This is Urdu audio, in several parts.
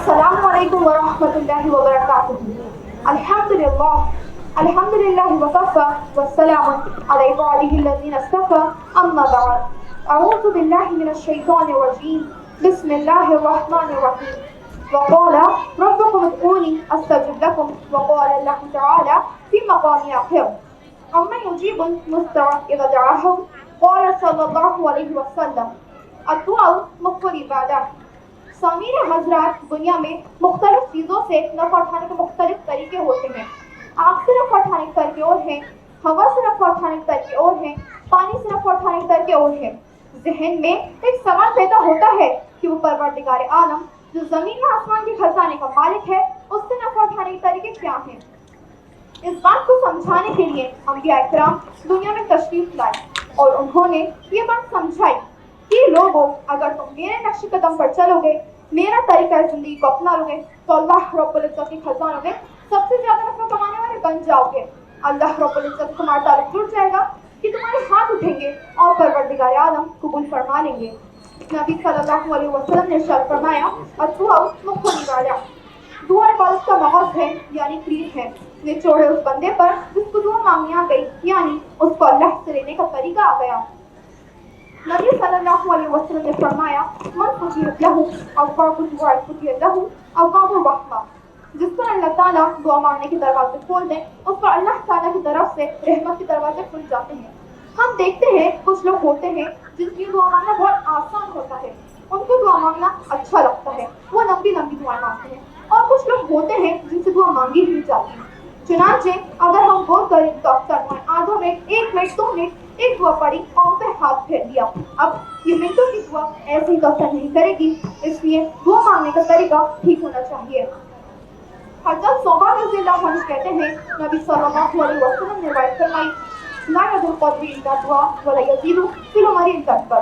السلام علیکم ورحمۃ اللہ وبرکاتہ. الحمد للہ وکفى والسلام علی عبادہ الذین اصطفى. اما بعد اعوذ باللہ من الشیطان الرجیم. بسم اللہ الرحمن الرحیم. وقال ربكم ادعوني استجب لكم. وقال اللہ تعالی فی مقام آخر امن یجیب المضطر اذا دعاه. قال صلی اللہ علیہ وسلم الدعاء مخ العبادہ. سامعین حضرات، دنیا میں مختلف چیزوں سے نفع اٹھانے کے مختلف طریقے ہوتے ہیں. آگ سے نفع اٹھانے کے طریقے اور ہیں، ہوا سے نفع اٹھانے کے طریقے اور ہیں، پانی سے نفع اٹھانے کے طریقے اور ہیں. ذہن میں ایک سوال پیدا ہوتا ہے کہ وہ پروردگار عالم جو زمین و آسمان کے خزانے کا مالک ہے، اس سے نفع اٹھانے کے طریقے کیا ہیں؟ اس بات کو سمجھانے کے لیے انبیاء کرام دنیا میں تشریف لائے اور انہوں نے یہ بات سمجھائی کہ لوگوں، اگر تم میرے نقش قدم پر چلو گے، میرا طریقہ زندگی کو اپنا لو گے، تو اللہ رب العزت کے خزانوں میں سب سے زیادہ نفع کمانے والے بن جاؤ گے. اللہ رب العزت تمہارا تعلق جڑ جائے گا کہ تمہارے ہاتھ اٹھیں گے اور پروردگار عالم قبول فرما لیں گے. نبی صلی اللہ علیہ وسلم نے ارشاد فرمایا الدعاء مخ العبادہ. دعا عبادت کا مغز ہے، یعنی کلید ہے. یہ چوڑے اس بندے پر جس کو دعا مانگنی آ گئی، یعنی اس کو اللہ سے لینے کا طریقہ آ گیا. نبی صلی اللہ علیہ وسلم نے فرمایا من فتحت لہ ابواب الدعاء فتحت لہ ابواب الرحمہ. جس پر اللہ تعالیٰ دعا مانگنے کے دروازے کھول دیں، اس پر اللہ تعالیٰ کی طرف سے رحمت کے دروازے کھل جاتے ہیں. ہم دیکھتے ہیں کچھ لوگ ہوتے ہیں جن کی دعا مانگنا بہت آسان ہوتا ہے، ان کو دعا مانگنا اچھا لگتا ہے، وہ لمبی لمبی دعائیں مانگتے ہیں. اور کچھ لوگ ہوتے ہیں جن سے دعا مانگی ہی جاتی ہے. چنانچہ اگر ہم غور کریں تو اکثر آدھا منٹ، 1 منٹ، 2 منٹ ایک دعا پڑھی اور ان پہ ہاتھ پھیر دیا. اب یہ منٹوں کی دعا ایسے ہی اثر نہیں کرے گی، اس لیے دعا مانگنے کا طریقہ ٹھیک ہونا چاہیے. حضرت صوبان رضی اللہ عنہ کہتے ہیں نبی صلی اللہ علیہ وسلم نے روایت فرمائی لا يد القدر الا دعا ولا يزيد في العمر الا اكبر.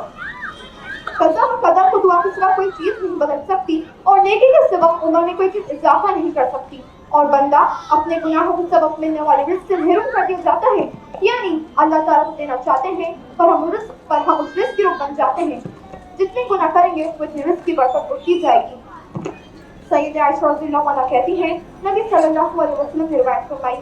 قضا و قدر کو دعا کے سوا کوئی چیز نہیں بدل سکتی اور نیکی کے سوا عمر میں کوئی چیز اضافہ نہیں کر سکتی. اور بندہ اپنے گناہوں کے سبب ملنے والے رزق سے محروم کر دیا جاتا ہے، یعنی اللہ تعالیٰ کو دینا چاہتے ہیں پر ہم اس رزق کی روح بن جاتے ہیں. جتنے گناہ کریں گے اتنے رزق کی برکت بڑھتی جائے گی. سیدہ عائشہ رضی اللہ عنہا کہتی ہیں نبی صلی اللہ علیہ وسلم نے روایت فرمائی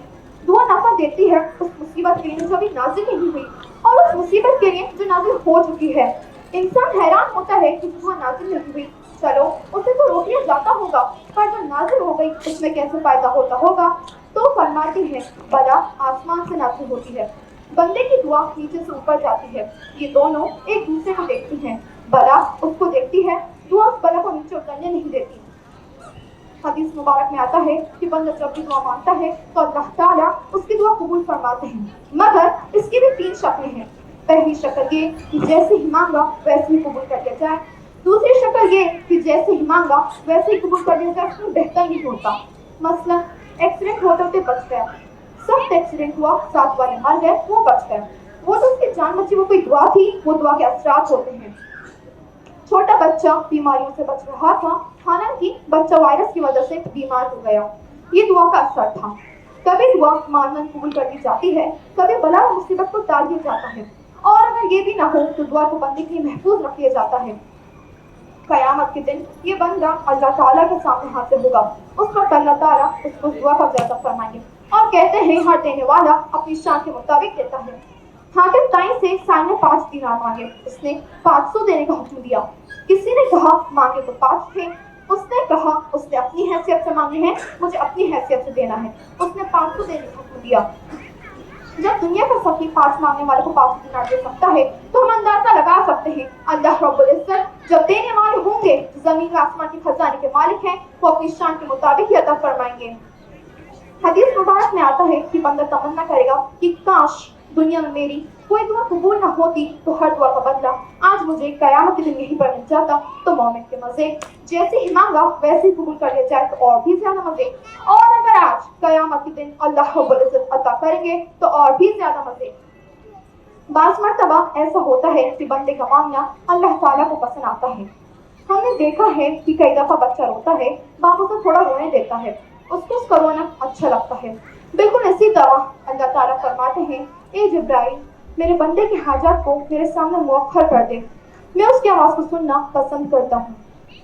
دعا نفع دیتی ہے اس مصیبت کے لیے جو ابھی نازل نہیں ہوئی اور اس مصیبت کے لیے جو نازل ہو چکی ہے. انسان حیران ہوتا ہے کہ دعا نازل نہیں ہوئی، چلو اسے تو روک لیا جاتا ہوگا، پر جو نازل ہو گئی اس میں کیسے فائدہ ہوتا ہوگا؟ تو فرماتی ہے بلا آسمان سے نازل ہوتی ہے، بندے کی دعا نیچے سے اوپر جاتی ہے، یہ دونوں ایک دوسرے کو دیکھتی ہیں. بلا اس کو دیکھتی ہے، دعا اس بلا کو نیچے اترنے نہیں دیتی. حدیث مبارک میں آتا ہے کہ بندہ جب بھی دعا مانگتا ہے تو اللہ تعالیٰ اس کی دعا قبول فرماتے ہیں، مگر اس کی بھی 3 شکلیں ہیں. پہلی شکل یہ کہ جیسے ہی مانگا ویسے ہی قبول کر لیا جائے. دوسری شکل یہ کہ جیسے ہی مانگا ویسے ہی قبول کر لیا جائے، اس میں بہتر نہیں ہوتا. مثلا ایکسیڈنٹ ہوتے ہوتے بچ گیا، سخت ایکسیڈنٹ ہوا، ساتھ والے مر گئے، وہ بچ گئے، وہ تو اس کی جان بچی، وہ کوئی دعا تھی، وہ دعا کے اثرات ہوتے ہیں. چھوٹا بچہ بیماریوں سے بچ رہا تھا، حالانکہ بچہ وائرس کی وجہ سے بیمار ہو گیا، یہ دعا کا اثر تھا. کبھی دعا ماننا قبول کر لی جاتی ہے، کبھی بلا و مصیبت کو ٹال دیا جاتا ہے، اور اگر یہ بھی نہ ہو تو دعا کو بندے کے لیے محفوظ رکھ لیا جاتا ہے. قیامت کے دن یہ بندہ اللہ تعالیٰ کے سامنے حاضر ہوگا. اس وقت اللہ تعالیٰ اس کو دعا کا جائزہ فرمائیں گے اور کہتے ہیں ہر دینے والا اپنی شان کے مطابق دیتا ہے. حاکم تائیں سے سائن نے 5 دینار مانگے، اس نے 500 دینے کا حکم دیا. کسی نے کہا مانگے تو 5 تھے، اس نے کہا اس نے اپنی حیثیت سے مانگے ہیں، مجھے اپنی حیثیت سے دینا ہے، اس نے 500 دینے کا حکم دیا. جب دنیا کا سخی 5 مانگنے والے کو 500 دینار دے سکتا ہے تو ہم اندازہ لگا سکتے ہیں اللہ رب العزت جب دینے والے ہوں گے، زمین و آسمان کے خزانے کے مالک ہیں، وہ اپنی شان کے مطابق ہی عطا فرمائیں گے. حدیث مبارک میں آتا ہے کہ بندہ تمنا کرے گا کہ کاش دنیا میں میری کوئی دعا قبول نہ ہوتی تو ہر دعا کا بدلہ آج مجھے قیامت کے دن یہیں پر مل جاتا تو مومن کے مزے. جیسے ہی مانگا ویسے ہی قبول کر لیا جائے تو اور بھی زیادہ مزے، اور اگر آج قیامت کے دن اللہ رب العزت عطا کریں گے تو اور بھی زیادہ مزے. بعض مرتبہ ایسا ہوتا ہے کہ بندے کا مانگنا اللہ تعالیٰ کو پسند آتا ہے. ہم نے دیکھا ہے کہ کئی دفعہ بچہ روتا ہے، باپ اسے تھوڑا رونے دیتا ہے، اس کو اس کا رونا اچھا لگتا ہے. بالکل اسی طرح اللہ تعالیٰ فرماتے ہیں اے جبرائیل میرے بندے کی حاجات کو میرے سامنے مؤخر کر دے، میں اس کی آواز کو سننا پسند کرتا ہوں.